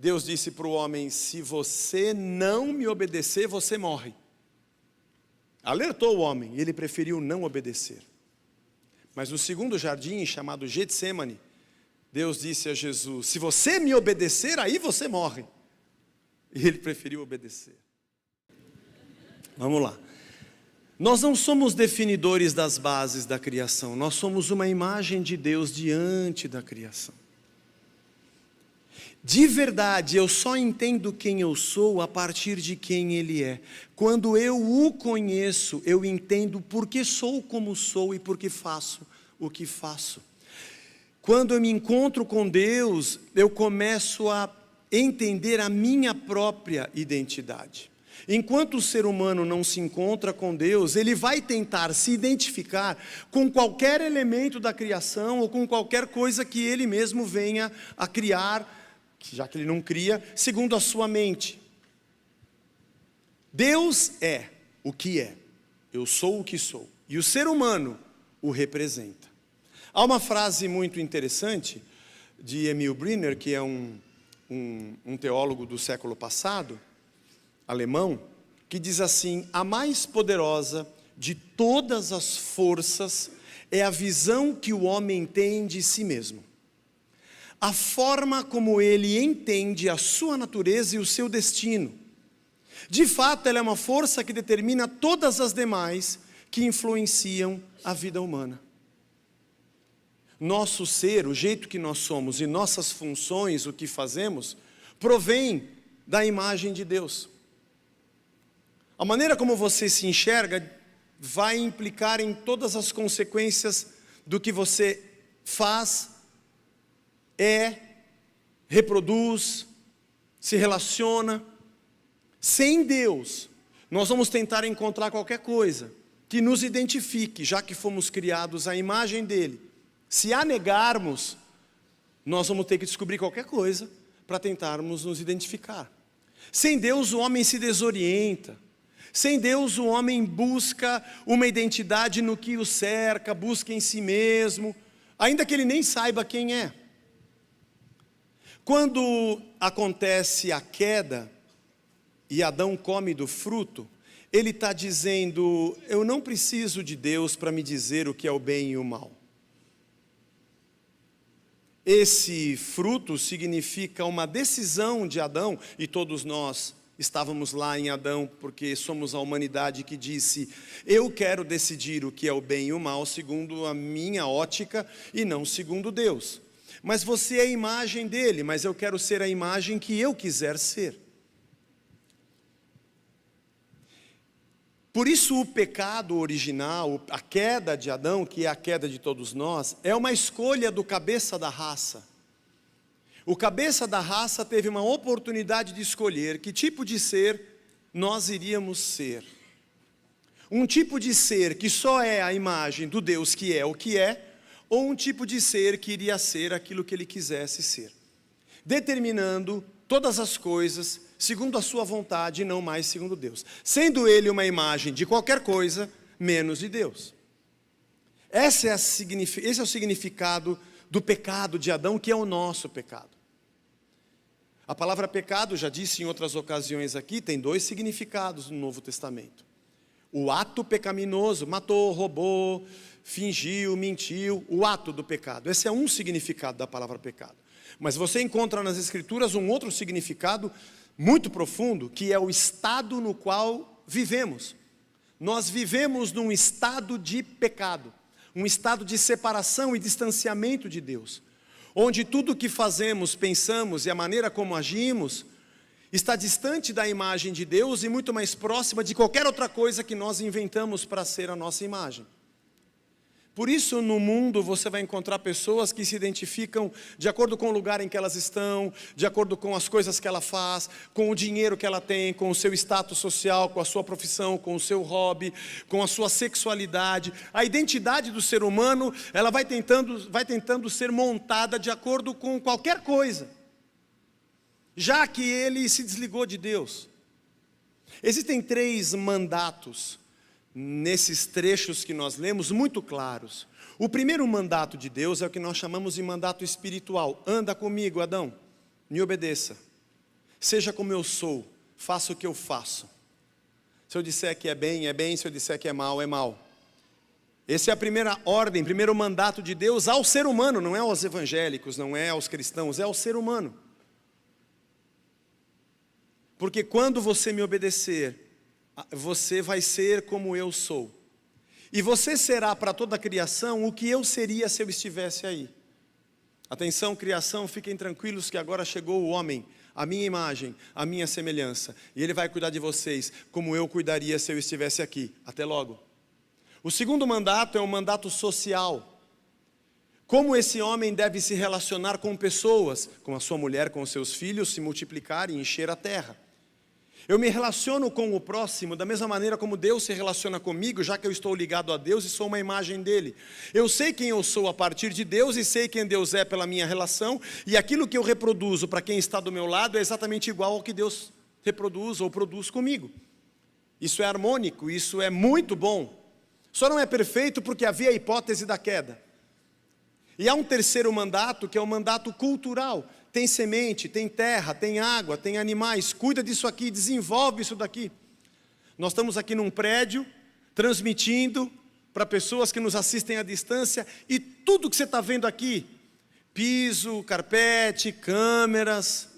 Deus disse para o homem: se você não me obedecer, você morre. Alertou o homem, e ele preferiu não obedecer. Mas no segundo jardim, chamado Getsêmani, Deus disse a Jesus: se você me obedecer, aí você morre. E ele preferiu obedecer. Vamos lá. Nós não somos definidores das bases da criação, nós somos uma imagem de Deus diante da criação. De verdade, eu só entendo quem eu sou a partir de quem Ele é. Quando eu o conheço, eu entendo por que sou como sou e por que faço o que faço. Quando eu me encontro com Deus, eu começo a entender a minha própria identidade. Enquanto o ser humano não se encontra com Deus, ele vai tentar se identificar com qualquer elemento da criação ou com qualquer coisa que ele mesmo venha a criar, já que ele não cria, segundo a sua mente. Deus é o que é, eu sou o que sou, e o ser humano o representa. Há uma frase muito interessante de Emil Brunner, que é um teólogo do século passado, alemão, que diz assim: a mais poderosa de todas as forças é a visão que o homem tem de si mesmo. A forma como ele entende a sua natureza e o seu destino. De fato, ela é uma força que determina todas as demais que influenciam a vida humana. Nosso ser, o jeito que nós somos e nossas funções, o que fazemos, provém da imagem de Deus. A maneira como você se enxerga vai implicar em todas as consequências do que você faz, reproduz, se relaciona. Sem Deus, nós vamos tentar encontrar qualquer coisa que nos identifique, já que fomos criados à imagem dele. Se a negarmos, nós vamos ter que descobrir qualquer coisa para tentarmos nos identificar. Sem Deus, o homem se desorienta. Sem Deus, o homem busca uma identidade no que o cerca, busca em si mesmo, ainda que ele nem saiba quem é. Quando acontece a queda e Adão come do fruto, ele está dizendo: eu não preciso de Deus para me dizer o que é o bem e o mal. Esse fruto significa uma decisão de Adão, e todos nós estávamos lá em Adão, porque somos a humanidade que disse: eu quero decidir o que é o bem e o mal segundo a minha ótica e não segundo Deus. Mas você é a imagem dele, mas eu quero ser a imagem que eu quiser ser. Por isso o pecado original, a queda de Adão, que é a queda de todos nós, é uma escolha do cabeça da raça. O cabeça da raça teve uma oportunidade de escolher que tipo de ser nós iríamos ser. Um tipo de ser que só é a imagem do Deus que é o que é, ou um tipo de ser que iria ser aquilo que ele quisesse ser, determinando todas as coisas segundo a sua vontade e não mais segundo Deus, sendo ele uma imagem de qualquer coisa menos de Deus. Esse é o significado do pecado de Adão, que é o nosso pecado. A palavra pecado, já disse em outras ocasiões aqui, tem dois significados no Novo Testamento. O ato pecaminoso, matou, roubou, fingiu, mentiu, o ato do pecado. Esse é um significado da palavra pecado. Mas você encontra nas Escrituras um outro significado muito profundo, que é o estado no qual vivemos. Nós vivemos num estado de pecado, um estado de separação e distanciamento de Deus, onde tudo o que fazemos, pensamos e a maneira como agimos está distante da imagem de Deus e muito mais próxima de qualquer outra coisa que nós inventamos para ser a nossa imagem. Por isso, no mundo, você vai encontrar pessoas que se identificam de acordo com o lugar em que elas estão, de acordo com as coisas que ela faz, com o dinheiro que ela tem, com o seu status social, com a sua profissão, com o seu hobby, com a sua sexualidade. A identidade do ser humano, ela vai tentando ser montada de acordo com qualquer coisa, já que ele se desligou de Deus. Existem 3 mandatos nesses trechos que nós lemos, muito claros. O primeiro mandato de Deus é o que nós chamamos de mandato espiritual. Anda comigo, Adão, me obedeça. Seja como eu sou, faça o que eu faço. Se eu disser que é bem, é bem. Se eu disser que é mal, é mal. Essa é a primeira ordem, primeiro mandato de Deus ao ser humano, não é aos evangélicos, não é aos cristãos, é ao ser humano. Porque quando você me obedecer, você vai ser como eu sou. E você será para toda a criação o que eu seria se eu estivesse aí. Atenção, criação, fiquem tranquilos que agora chegou o homem, a minha imagem, a minha semelhança. E ele vai cuidar de vocês como eu cuidaria se eu estivesse aqui. Até logo. O segundo mandato é um mandato social. Como esse homem deve se relacionar com pessoas, com a sua mulher, com os seus filhos, se multiplicar e encher a terra. Eu me relaciono com o próximo da mesma maneira como Deus se relaciona comigo, já que eu estou ligado a Deus e sou uma imagem dele. Eu sei quem eu sou a partir de Deus e sei quem Deus é pela minha relação, e aquilo que eu reproduzo para quem está do meu lado é exatamente igual ao que Deus reproduz ou produz comigo. Isso é harmônico, isso é muito bom. Só não é perfeito porque havia a hipótese da queda. E há um terceiro mandato, que é o mandato cultural. Tem semente, tem terra, tem água, tem animais. Cuida disso aqui, desenvolve isso daqui. Nós estamos aqui num prédio, transmitindo para pessoas que nos assistem à distância. E tudo que você está vendo aqui, piso, carpete, câmeras,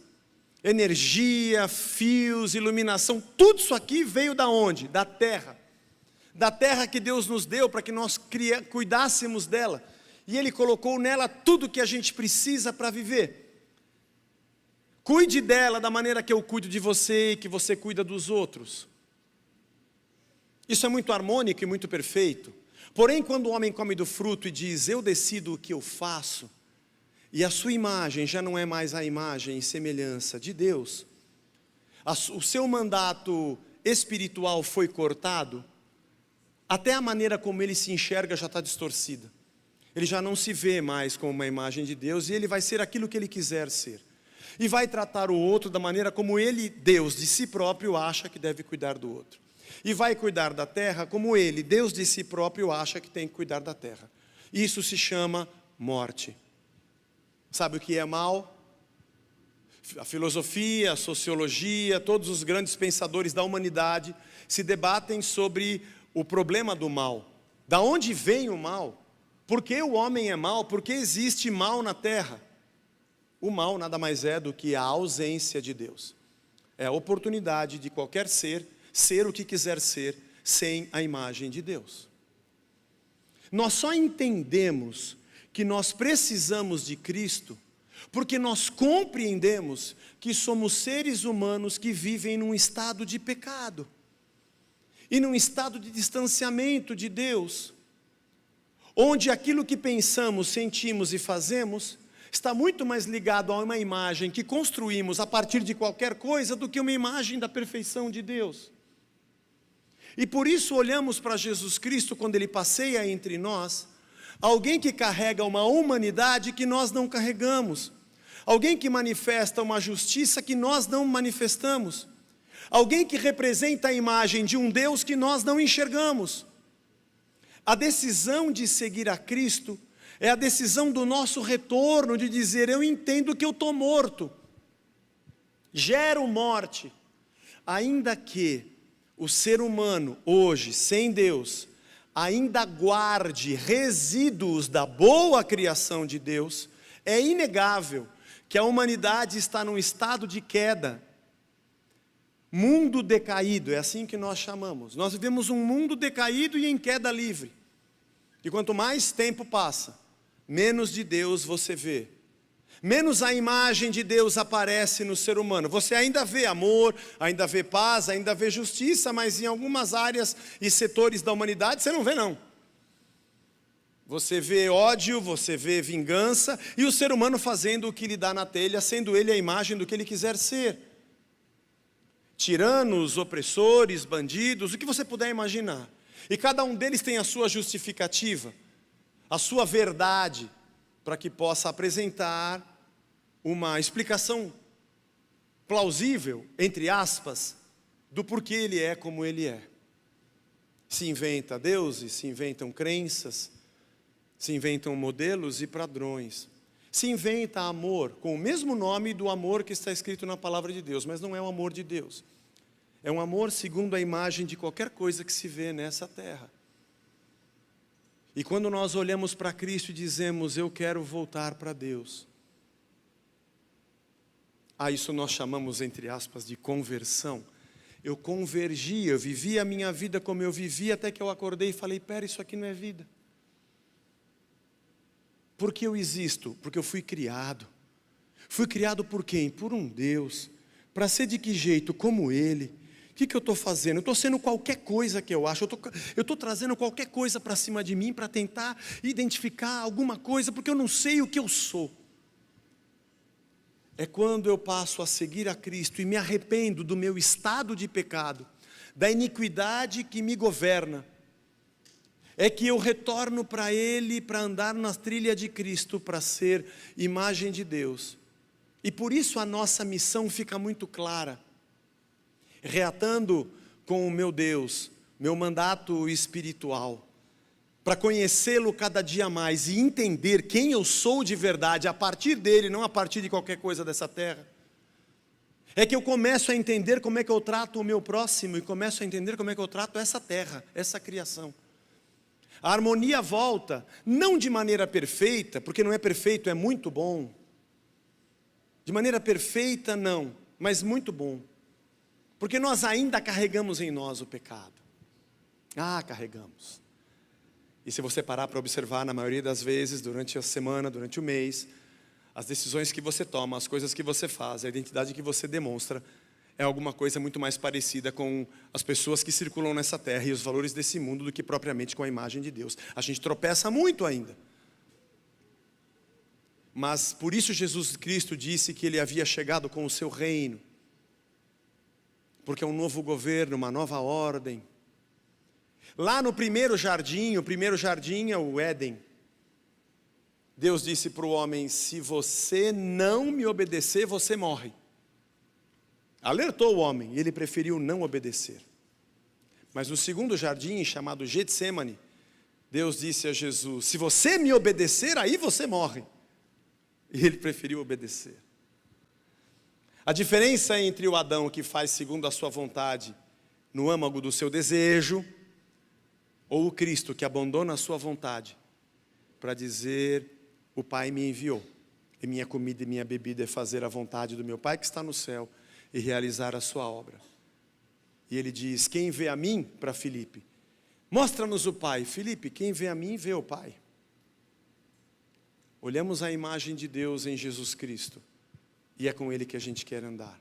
energia, fios, iluminação, tudo isso aqui veio da onde? Da terra. Da terra que Deus nos deu para que nós cuidássemos dela. E Ele colocou nela tudo que a gente precisa para viver. Cuide dela da maneira que eu cuido de você e que você cuida dos outros. Isso é muito harmônico e muito perfeito. Porém, quando o homem come do fruto e diz, eu decido o que eu faço, e a sua imagem já não é mais a imagem e semelhança de Deus, o seu mandato espiritual foi cortado, até a maneira como ele se enxerga já está distorcida. Ele já não se vê mais como uma imagem de Deus e ele vai ser aquilo que ele quiser ser. E vai tratar o outro da maneira como ele, Deus de si próprio, acha que deve cuidar do outro. E vai cuidar da terra como ele, Deus de si próprio, acha que tem que cuidar da terra. Isso se chama morte. Sabe o que é mal? A filosofia, a sociologia, todos os grandes pensadores da humanidade se debatem sobre o problema do mal. Da onde vem o mal? Por que o homem é mau? Por que existe mal na terra? O mal nada mais é do que a ausência de Deus. É a oportunidade de qualquer ser, ser o que quiser ser, sem a imagem de Deus. Nós só entendemos que nós precisamos de Cristo, porque nós compreendemos que somos seres humanos que vivem num estado de pecado, e num estado de distanciamento de Deus, onde aquilo que pensamos, sentimos e fazemos está muito mais ligado a uma imagem que construímos a partir de qualquer coisa do que uma imagem da perfeição de Deus. E por isso olhamos para Jesus Cristo quando Ele passeia entre nós, alguém que carrega uma humanidade que nós não carregamos, alguém que manifesta uma justiça que nós não manifestamos, alguém que representa a imagem de um Deus que nós não enxergamos. A decisão de seguir a Cristo é a decisão do nosso retorno, de dizer, eu entendo que eu estou morto, gero morte, ainda que o ser humano hoje, sem Deus, ainda guarde resíduos da boa criação de Deus, é inegável que a humanidade está num estado de queda, mundo decaído, é assim que nós chamamos. Nós vivemos um mundo decaído e em queda livre, e quanto mais tempo passa, menos de Deus você vê, menos a imagem de Deus aparece no ser humano. Você ainda vê amor, ainda vê paz, ainda vê justiça, mas em algumas áreas e setores da humanidade você não vê não. Você vê ódio, você vê vingança, e o ser humano fazendo o que lhe dá na telha, sendo ele a imagem do que ele quiser ser. Tiranos, opressores, bandidos, o que você puder imaginar. E cada um deles tem a sua justificativa, a sua verdade, para que possa apresentar uma explicação plausível, entre aspas, do porquê ele é como ele é. Se inventa deuses, se inventam crenças, se inventam modelos e padrões. Se inventa amor com o mesmo nome do amor que está escrito na palavra de Deus, mas não é o amor de Deus. É um amor segundo a imagem de qualquer coisa que se vê nessa terra. E quando nós olhamos para Cristo e dizemos, eu quero voltar para Deus, a isso nós chamamos, entre aspas, de conversão. Eu convergi, eu vivi a minha vida como eu vivi, até que eu acordei e falei, pera, isso aqui não é vida. Por que eu existo? Porque eu fui criado. Fui criado por quem? Por um Deus. Para ser de que jeito? Como Ele. O que eu estou fazendo? Eu estou sendo qualquer coisa que eu acho. Eu estou trazendo qualquer coisa para cima de mim para tentar identificar alguma coisa, porque eu não sei o que eu sou. É quando eu passo a seguir a Cristo e me arrependo do meu estado de pecado, da iniquidade que me governa, é que eu retorno para Ele, para andar na trilha de Cristo, para ser imagem de Deus. E por isso a nossa missão fica muito clara. Reatando com o meu Deus, meu mandato espiritual, para conhecê-lo cada dia mais e entender quem eu sou de verdade, a partir dele, não a partir de qualquer coisa dessa terra. É que eu começo a entender como é que eu trato o meu próximo e começo a entender como é que eu trato essa terra, essa criação. A harmonia volta, não de maneira perfeita, porque não é perfeito, é muito bom. De maneira perfeita, não, mas muito bom. Porque nós ainda carregamos em nós o pecado. Carregamos. E se você parar para observar, na maioria das vezes, durante a semana, durante o mês, as decisões que você toma, as coisas que você faz, a identidade que você demonstra, é alguma coisa muito mais parecida com as pessoas que circulam nessa terra e os valores desse mundo do que propriamente com a imagem de Deus. A gente tropeça muito ainda. Mas por isso Jesus Cristo disse que Ele havia chegado com o seu reino. Porque é um novo governo, uma nova ordem. Lá no primeiro jardim é o Éden. Deus disse para o homem, se você não me obedecer, você morre. Alertou o homem, e ele preferiu não obedecer. Mas no segundo jardim, chamado Getsêmani, Deus disse a Jesus, se você me obedecer, aí você morre. E ele preferiu obedecer. A diferença entre o Adão que faz segundo a sua vontade, no âmago do seu desejo, ou o Cristo que abandona a sua vontade, para dizer, o Pai me enviou, e minha comida e minha bebida é fazer a vontade do meu Pai que está no céu, e realizar a sua obra. E ele diz, quem vê a mim, para Filipe, mostra-nos o Pai. Filipe, quem vê a mim, vê o Pai. Olhamos a imagem de Deus em Jesus Cristo, e é com Ele que a gente quer andar.